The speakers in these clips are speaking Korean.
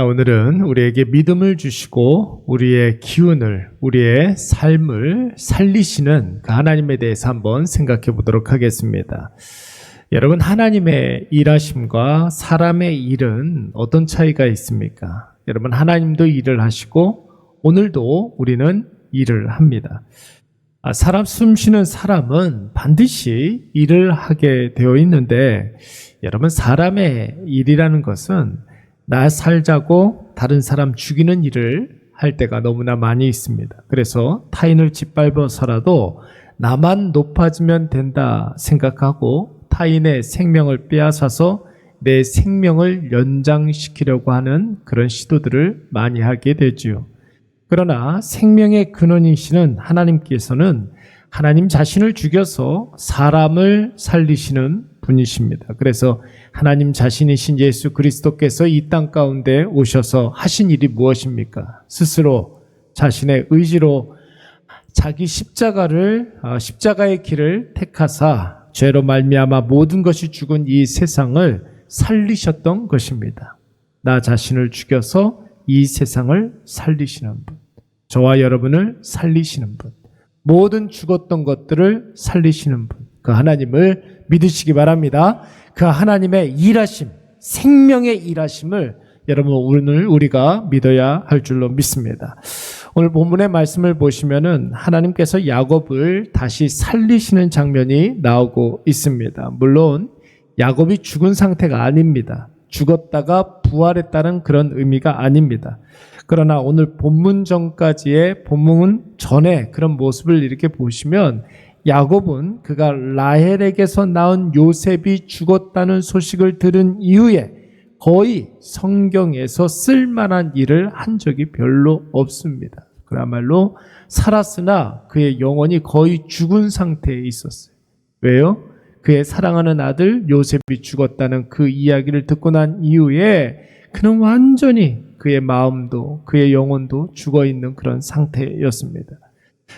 오늘은 우리에게 믿음을 주시고 우리의 기운을, 우리의 삶을 살리시는 그 하나님에 대해서 한번 생각해 보도록 하겠습니다. 여러분, 하나님의 일하심과 사람의 일은 어떤 차이가 있습니까? 여러분, 하나님도 일을 하시고 오늘도 우리는 일을 합니다. 사람 숨쉬는 사람은 반드시 일을 하게 되어 있는데, 여러분, 사람의 일이라는 것은 나 살자고 다른 사람 죽이는 일을 할 때가 너무나 많이 있습니다. 그래서 타인을 짓밟아서라도 나만 높아지면 된다 생각하고 타인의 생명을 빼앗아서 내 생명을 연장시키려고 하는 그런 시도들을 많이 하게 되지요. 그러나 생명의 근원이시는 하나님께서는 하나님 자신을 죽여서 사람을 살리시는 분이십니다. 그래서 하나님 자신이신 예수 그리스도께서 이 땅 가운데 오셔서 하신 일이 무엇입니까? 스스로 자신의 의지로 자기 십자가의 길을 택하사 죄로 말미암아 모든 것이 죽은 이 세상을 살리셨던 것입니다. 나 자신을 죽여서 이 세상을 살리시는 분, 저와 여러분을 살리시는 분, 모든 죽었던 것들을 살리시는 분, 그 하나님을 믿으시기 바랍니다. 그 하나님의 일하심, 생명의 일하심을 여러분 오늘 우리가 믿어야 할 줄로 믿습니다. 오늘 본문의 말씀을 보시면은 하나님께서 야곱을 다시 살리시는 장면이 나오고 있습니다. 물론 야곱이 죽은 상태가 아닙니다. 죽었다가 부활했다는 그런 의미가 아닙니다. 그러나 오늘 본문 전까지의 본문 전에 그런 모습을 이렇게 보시면 야곱은 그가 라헬에게서 낳은 요셉이 죽었다는 소식을 들은 이후에 거의 성경에서 쓸만한 일을 한 적이 별로 없습니다. 그야말로 살았으나 그의 영혼이 거의 죽은 상태에 있었어요. 왜요? 그의 사랑하는 아들 요셉이 죽었다는 그 이야기를 듣고 난 이후에 그는 완전히 그의 마음도 그의 영혼도 죽어있는 그런 상태였습니다.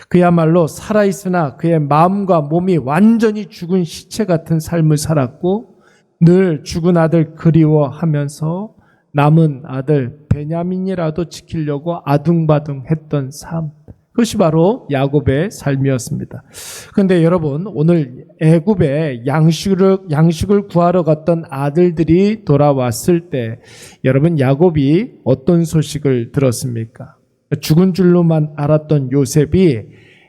그야말로 살아있으나 그의 마음과 몸이 완전히 죽은 시체 같은 삶을 살았고 늘 죽은 아들 그리워하면서 남은 아들 베냐민이라도 지키려고 아둥바둥했던 삶, 그것이 바로 야곱의 삶이었습니다. 그런데 여러분, 오늘 애굽에 양식을 구하러 갔던 아들들이 돌아왔을 때 여러분, 야곱이 어떤 소식을 들었습니까? 죽은 줄로만 알았던 요셉이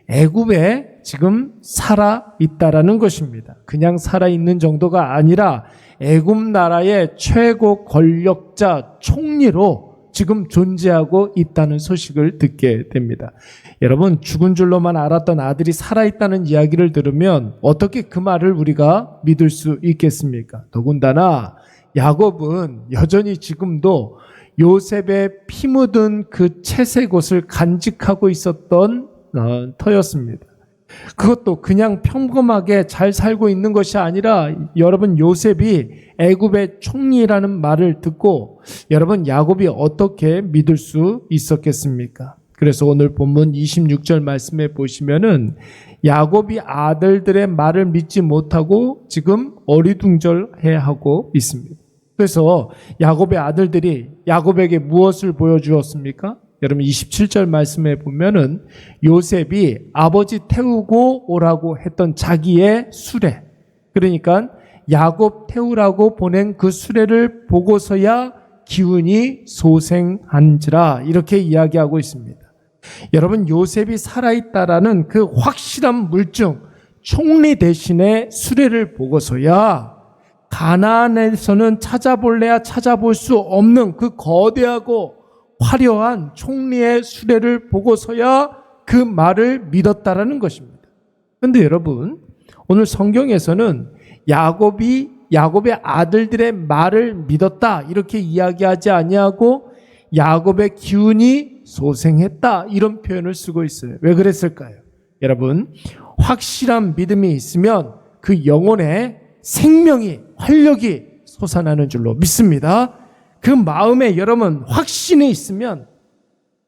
애굽에 지금 살아있다라는 것입니다. 그냥 살아있는 정도가 아니라 애굽 나라의 최고 권력자 총리로 지금 존재하고 있다는 소식을 듣게 됩니다. 여러분, 죽은 줄로만 알았던 아들이 살아있다는 이야기를 들으면 어떻게 그 말을 우리가 믿을 수 있겠습니까? 더군다나 야곱은 여전히 지금도 요셉의 피 묻은 그 채색 옷을 간직하고 있었던 터였습니다. 그것도 그냥 평범하게 잘 살고 있는 것이 아니라 여러분, 요셉이 애굽의 총리라는 말을 듣고 여러분, 야곱이 어떻게 믿을 수 있었겠습니까? 그래서 오늘 본문 26절 말씀에 보시면은 야곱이 아들들의 말을 믿지 못하고 지금 어리둥절해하고 있습니다. 그래서 야곱의 아들들이 야곱에게 무엇을 보여주었습니까? 여러분 27절 말씀에 보면은 요셉이 아버지 태우고 오라고 했던 자기의 수레, 그러니까 야곱 태우라고 보낸 그 수레를 보고서야 기운이 소생한지라 이렇게 이야기하고 있습니다. 여러분, 요셉이 살아있다라는 그 확실한 물증, 총리 대신에 수레를 보고서야 가나안에서는 찾아볼래야 찾아볼 수 없는 그 거대하고 화려한 총리의 수레를 보고서야 그 말을 믿었다라는 것입니다. 그런데 여러분, 오늘 성경에서는 야곱의 아들들의 말을 믿었다 이렇게 이야기하지 아니하고 야곱의 기운이 소생했다 이런 표현을 쓰고 있어요. 왜 그랬을까요? 여러분, 확실한 믿음이 있으면 그 영혼에 생명이, 활력이 솟아나는 줄로 믿습니다. 그 마음에 여러분 확신이 있으면,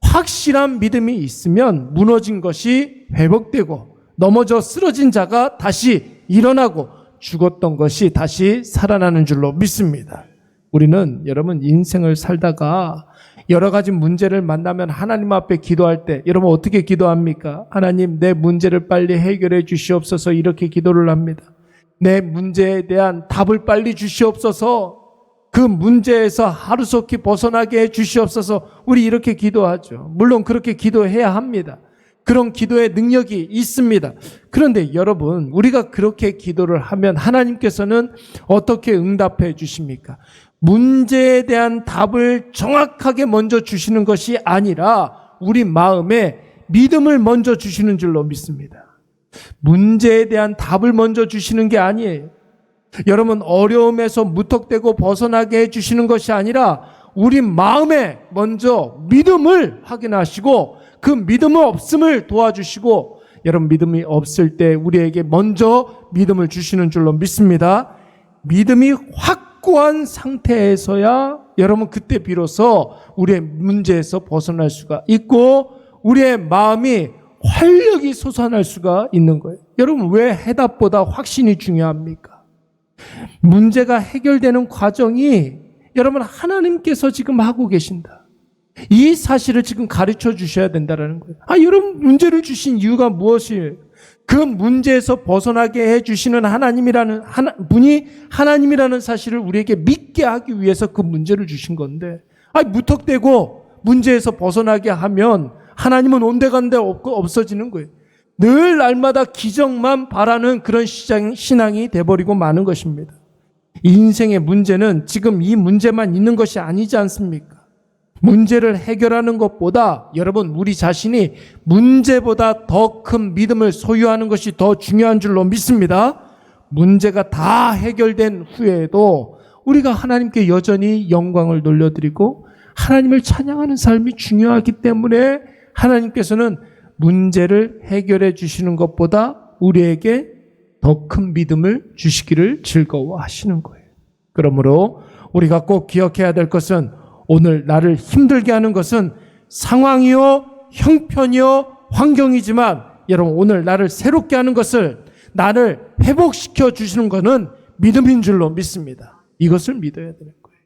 확실한 믿음이 있으면 무너진 것이 회복되고 넘어져 쓰러진 자가 다시 일어나고 죽었던 것이 다시 살아나는 줄로 믿습니다. 우리는 여러분 인생을 살다가 여러 가지 문제를 만나면 하나님 앞에 기도할 때 여러분 어떻게 기도합니까? 하나님, 내 문제를 빨리 해결해 주시옵소서, 이렇게 기도를 합니다. 내 문제에 대한 답을 빨리 주시옵소서, 그 문제에서 하루속히 벗어나게 해 주시옵소서, 우리 이렇게 기도하죠. 물론 그렇게 기도해야 합니다. 그런 기도의 능력이 있습니다. 그런데 여러분, 우리가 그렇게 기도를 하면 하나님께서는 어떻게 응답해 주십니까? 문제에 대한 답을 정확하게 먼저 주시는 것이 아니라 우리 마음에 믿음을 먼저 주시는 줄로 믿습니다. 문제에 대한 답을 먼저 주시는 게 아니에요. 여러분, 어려움에서 무턱대고 벗어나게 해주시는 것이 아니라 우리 마음에 먼저 믿음을 확인하시고 그 믿음의 없음을 도와주시고, 여러분 믿음이 없을 때 우리에게 먼저 믿음을 주시는 줄로 믿습니다. 믿음이 확고한 상태에서야 여러분 그때 비로소 우리의 문제에서 벗어날 수가 있고 우리의 마음이 활력이 솟아날 수가 있는 거예요. 여러분, 왜 해답보다 확신이 중요합니까? 문제가 해결되는 과정이 여러분 하나님께서 지금 하고 계신다, 이 사실을 지금 가르쳐 주셔야 된다는 거예요. 여러분, 문제를 주신 이유가 무엇이에요? 그 문제에서 벗어나게 해주시는 분이 하나님이라는 사실을 우리에게 믿게 하기 위해서 그 문제를 주신 건데, 무턱대고 문제에서 벗어나게 하면 하나님은 온데간데 없어지는 거예요. 늘 날마다 기적만 바라는 그런 신앙이 돼버리고 마는 것입니다. 인생의 문제는 지금 이 문제만 있는 것이 아니지 않습니까? 문제를 해결하는 것보다 여러분 우리 자신이 문제보다 더 큰 믿음을 소유하는 것이 더 중요한 줄로 믿습니다. 문제가 다 해결된 후에도 우리가 하나님께 여전히 영광을 돌려드리고 하나님을 찬양하는 삶이 중요하기 때문에 하나님께서는 문제를 해결해 주시는 것보다 우리에게 더 큰 믿음을 주시기를 즐거워하시는 거예요. 그러므로 우리가 꼭 기억해야 될 것은, 오늘 나를 힘들게 하는 것은 상황이요, 형편이요, 환경이지만 여러분 오늘 나를 새롭게 하는 것을, 나를 회복시켜 주시는 것은 믿음인 줄로 믿습니다. 이것을 믿어야 되는 거예요.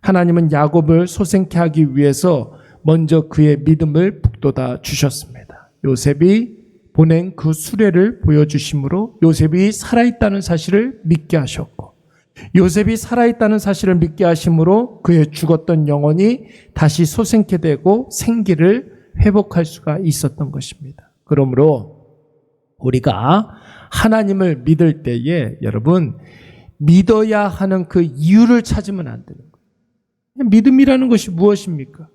하나님은 야곱을 소생케 하기 위해서 먼저 그의 믿음을 북돋아 주셨습니다. 요셉이 보낸 그 수레를 보여주심으로 요셉이 살아있다는 사실을 믿게 하셨고, 요셉이 살아있다는 사실을 믿게 하심으로 그의 죽었던 영혼이 다시 소생케 되고 생기를 회복할 수가 있었던 것입니다. 그러므로 우리가 하나님을 믿을 때에 여러분 믿어야 하는 그 이유를 찾으면 안 되는 거예요. 믿음이라는 것이 무엇입니까?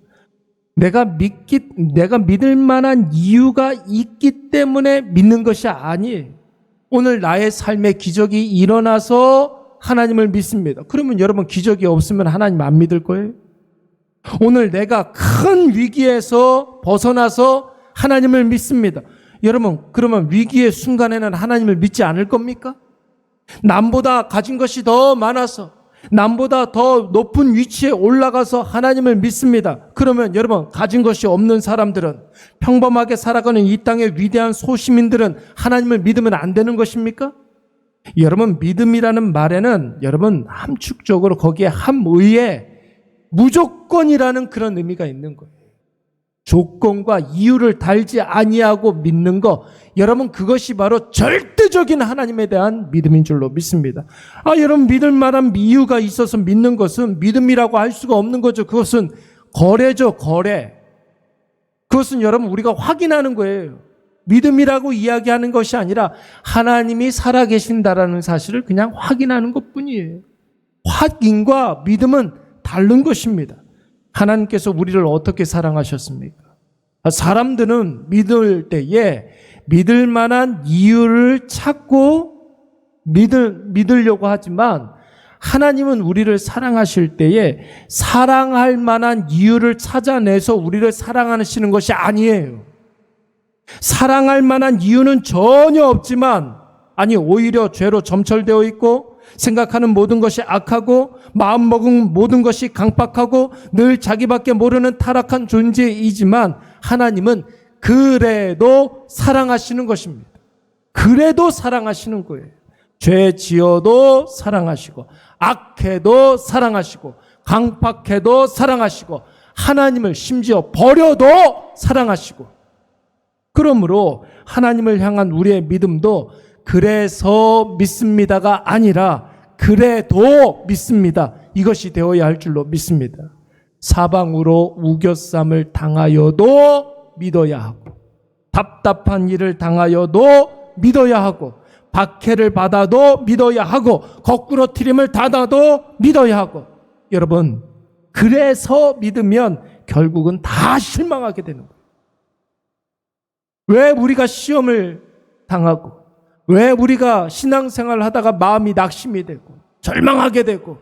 내가 믿을 만한 이유가 있기 때문에 믿는 것이 아니에요. 오늘 나의 삶에 기적이 일어나서 하나님을 믿습니다. 그러면 여러분 기적이 없으면 하나님 안 믿을 거예요? 오늘 내가 큰 위기에서 벗어나서 하나님을 믿습니다. 여러분, 그러면 위기의 순간에는 하나님을 믿지 않을 겁니까? 남보다 가진 것이 더 많아서, 남보다 더 높은 위치에 올라가서 하나님을 믿습니다. 그러면 여러분, 가진 것이 없는 사람들은, 평범하게 살아가는 이 땅의 위대한 소시민들은 하나님을 믿으면 안 되는 것입니까? 여러분, 믿음이라는 말에는 여러분 함축적으로 거기에 함의에 무조건이라는 그런 의미가 있는 거예요. 조건과 이유를 달지 아니하고 믿는 거, 여러분 그것이 바로 절대적인 하나님에 대한 믿음인 줄로 믿습니다. 여러분 믿을 만한 이유가 있어서 믿는 것은 믿음이라고 할 수가 없는 거죠. 그것은 거래죠, 거래. 그것은 여러분 우리가 확인하는 거예요. 믿음이라고 이야기하는 것이 아니라 하나님이 살아계신다라는 사실을 그냥 확인하는 것뿐이에요. 확인과 믿음은 다른 것입니다. 하나님께서 우리를 어떻게 사랑하셨습니까? 사람들은 믿을 때에 믿을 만한 이유를 찾고 믿으려고 하지만 하나님은 우리를 사랑하실 때에 사랑할 만한 이유를 찾아내서 우리를 사랑하시는 것이 아니에요. 사랑할 만한 이유는 전혀 없지만, 오히려 죄로 점철되어 있고 생각하는 모든 것이 악하고 마음먹은 모든 것이 강박하고 늘 자기밖에 모르는 타락한 존재이지만 하나님은 그래도 사랑하시는 것입니다. 그래도 사랑하시는 거예요. 죄 지어도 사랑하시고 악해도 사랑하시고 강팍해도 사랑하시고 하나님을 심지어 버려도 사랑하시고, 그러므로 하나님을 향한 우리의 믿음도 그래서 믿습니다가 아니라 그래도 믿습니다, 이것이 되어야 할 줄로 믿습니다. 사방으로 우겨쌈을 당하여도 믿어야 하고, 답답한 일을 당하여도 믿어야 하고, 박해를 받아도 믿어야 하고, 거꾸로 트림을 받아도 믿어야 하고. 여러분, 그래서 믿으면 결국은 다 실망하게 되는 거예요. 왜 우리가 시험을 당하고, 왜 우리가 신앙생활을 하다가 마음이 낙심이 되고 절망하게 되고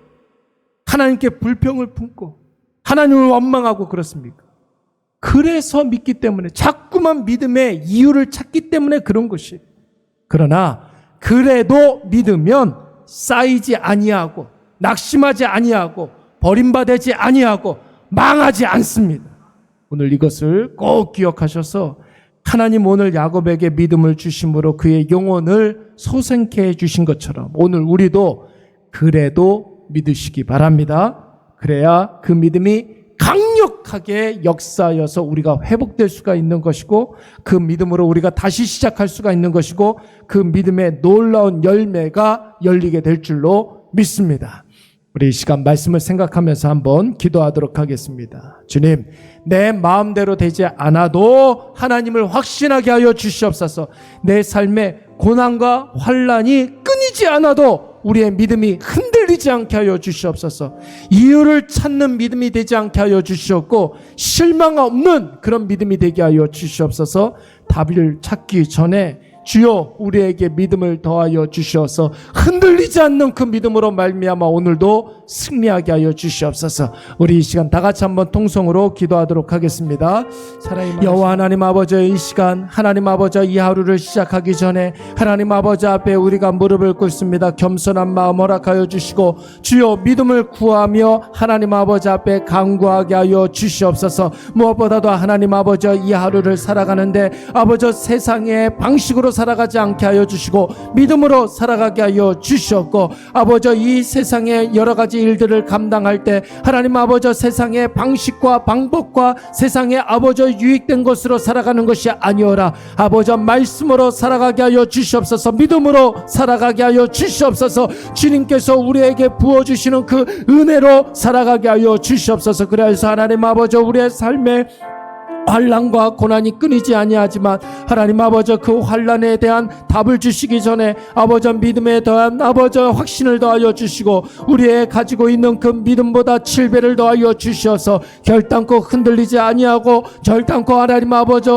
하나님께 불평을 품고 하나님을 원망하고 그렇습니까? 그래서 믿기 때문에, 자꾸만 믿음의 이유를 찾기 때문에 그런 것이에요. 그러나 그래도 믿으면 쌓이지 아니하고 낙심하지 아니하고 버림받지 아니하고 망하지 않습니다. 오늘 이것을 꼭 기억하셔서 하나님 오늘 야곱에게 믿음을 주심으로 그의 영혼을 소생케 해주신 것처럼 오늘 우리도 그래도 믿으시기 바랍니다. 그래야 그 믿음이 강력하게 역사여서 우리가 회복될 수가 있는 것이고, 그 믿음으로 우리가 다시 시작할 수가 있는 것이고, 그 믿음의 놀라운 열매가 열리게 될 줄로 믿습니다. 우리 이 시간 말씀을 생각하면서 한번 기도하도록 하겠습니다. 주님, 내 마음대로 되지 않아도 하나님을 확신하게 하여 주시옵소서. 내 삶에 고난과 환난이 끊이지 않아도 우리의 믿음이 흔들리지 않게 하여 주시옵소서. 이유를 찾는 믿음이 되지 않게 하여 주시옵고, 실망 없는 그런 믿음이 되게 하여 주시옵소서. 답을 찾기 전에 주여 우리에게 믿음을 더하여 주시어서 흔들리지 않는 그 믿음으로 말미암아 오늘도 승리하게 하여 주시옵소서. 우리 이 시간 다 같이 한번 통성으로 기도하도록 하겠습니다. 여호와 하나님 아버지, 이 시간 하나님 아버지 이 하루를 시작하기 전에 하나님 아버지 앞에 우리가 무릎을 꿇습니다. 겸손한 마음 허락하여 주시고 주여 믿음을 구하며 하나님 아버지 앞에 간구하게 하여 주시옵소서. 무엇보다도 하나님 아버지 이 하루를 살아가는데 아버지 세상의 방식으로 살아가지 않게 하여 주시고 믿음으로 살아가게 하여 주시옵고, 아버지 이 세상의 여러 가지 일들을 감당할 때 하나님 아버지 세상의 방식과 방법과 세상의 아버지 유익된 것으로 살아가는 것이 아니오라 아버지 말씀으로 살아가게 하여 주시옵소서. 믿음으로 살아가게 하여 주시옵소서. 주님께서 우리에게 부어주시는 그 은혜로 살아가게 하여 주시옵소서. 그래서 하나님 아버지 우리의 삶에 환난과 고난이 끊이지 아니하지만 하나님 아버지 그 환난에 대한 답을 주시기 전에 아버지 믿음에 대한 아버지 확신을 더하여 주시고 우리의 가지고 있는 그 믿음보다 7배를 더하여 주셔서 결단코 흔들리지 아니하고 결단코 하나님 아버지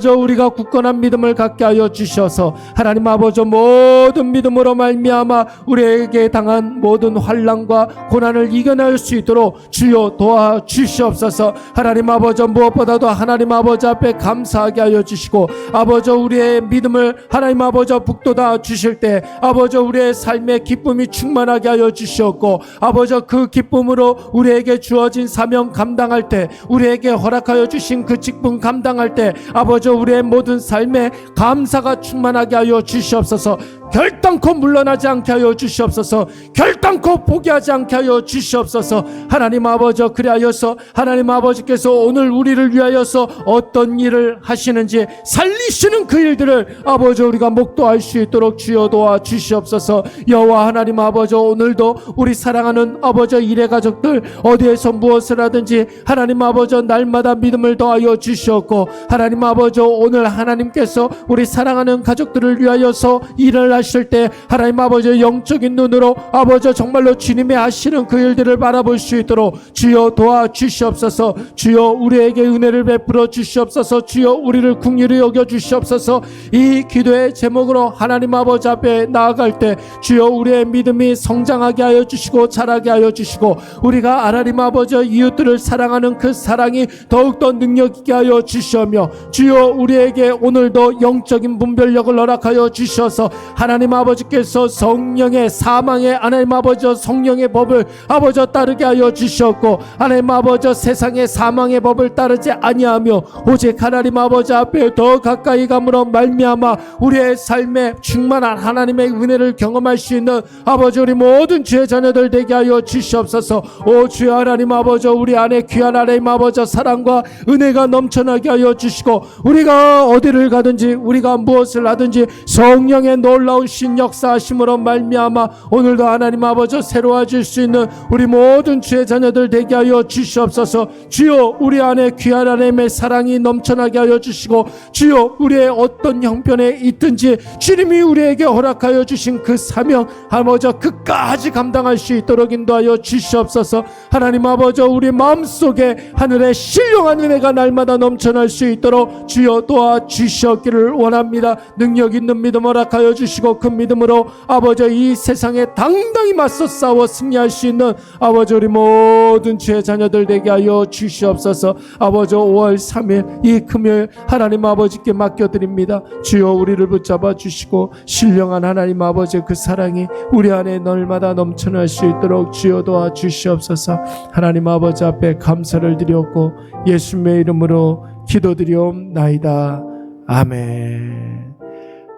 우리가 굳건한 믿음을 갖게 하여 주셔서 하나님 아버지 모든 믿음으로 말미암아 우리에게 당한 모든 환난과 고난을 이겨낼 수 있도록 주여 도와주시옵소서. 하나님 아버지 무엇보다도 하나님 아버지 앞에 감사하게 하여 주시고 아버지 우리의 믿음을 하나님 아버지 북돋아 주실 때 아버지 우리의 삶에 기쁨이 충만하게 하여 주시옵고 아버지 그 기쁨으로 우리에게 주어진 사명 감당할 때 우리에게 허락하여 주신 그 직분 감당할 때 아버지 우리의 모든 삶에 감사가 충만하게 하여 주시옵소서. 결단코 물러나지 않게 하여 주시옵소서. 결단코 포기하지 않게 하여 주시옵소서. 하나님 아버지 그리하여서 하나님 아버지께서 오늘 우리를 위하여서 어떤 일을 하시는지 살리시는 그 일들을 아버지 우리가 목도할 수 있도록 주여 도와 주시옵소서. 여호와 하나님 아버지 오늘도 우리 사랑하는 아버지 일의 가족들 어디에서 무엇을 하든지 하나님 아버지 날마다 믿음을 더하여 주시옵고 하나님 아버지 오늘 하나님께서 우리 사랑하는 가족들을 위하여서 일을 하실 때 하나님 아버지 영적인 눈으로 아버지 정말로 주님의 하시는 그 일들을 바라볼 수 있도록 주여 도와주시옵소서. 주여 우리에게 은혜를 베풀어 주시옵소서. 주여 우리를 긍휼히 여겨 주시옵소서. 이 기도의 제목으로 하나님 아버지 앞에 나아갈 때 주여 우리의 믿음이 성장하게 하여 주시고 자라게 하여 주시고 우리가 하나님 아버지 이웃들을 사랑하는 그 사랑이 더욱더 능력 있게 하여 주시오며 주여 우리에게 오늘도 영적인 분별력을 허락하여 주셔서 하나님 아버지께서 성령의 사망의 하나님 아버지 성령의 법을 아버지 따르게 하여 주셨고, 하나님 아버지 세상의 사망의 법을 따르지 아니하며 오직 하나님 아버지 앞에 더 가까이 감으로 말미암아 우리의 삶에 충만한 하나님의 은혜를 경험할 수 있는 아버지 우리 모든 주의 자녀들 되게 하여 주시옵소서. 오 주여 하나님 아버지, 우리 안에 귀한 하나님 아버지 사랑과 은혜가 넘쳐나게 하여 주시고, 우리가 어디를 가든지 우리가 무엇을 하든지 성령의 놀라운 신 역사하심으로 말미암아 오늘도 하나님 아버지 새로워질 수 있는 우리 모든 주의 자녀들 되게 하여 주시옵소서. 주여 우리 안에 귀한 하나님의 사랑이 넘쳐나게 하여 주시고, 주여 우리의 어떤 형편에 있든지 주님이 우리에게 허락하여 주신 그 사명 아버지 끝까지 감당할 수 있도록 인도하여 주시옵소서. 하나님 아버지, 우리 마음속에 하늘의 신령한 은혜가 날마다 넘쳐날 수 있도록 주여 도와주시옵기를 원합니다. 능력 있는 믿음 허락하여 주시고, 그 믿음으로 아버지 이 세상에 당당히 맞서 싸워 승리할 수 있는 아버지 우리 모든 주의 자녀들 되게 하여 주시옵소서. 아버지 5월 3일 이 금요일 하나님 아버지께 맡겨드립니다. 주여 우리를 붙잡아 주시고 신령한 하나님 아버지 그 사랑이 우리 안에 날마다 넘쳐날 수 있도록 주여 도와주시옵소서. 하나님 아버지 앞에 감사를 드렸고 예수님의 이름으로 기도드리옵나이다. 아멘.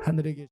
하늘에 계신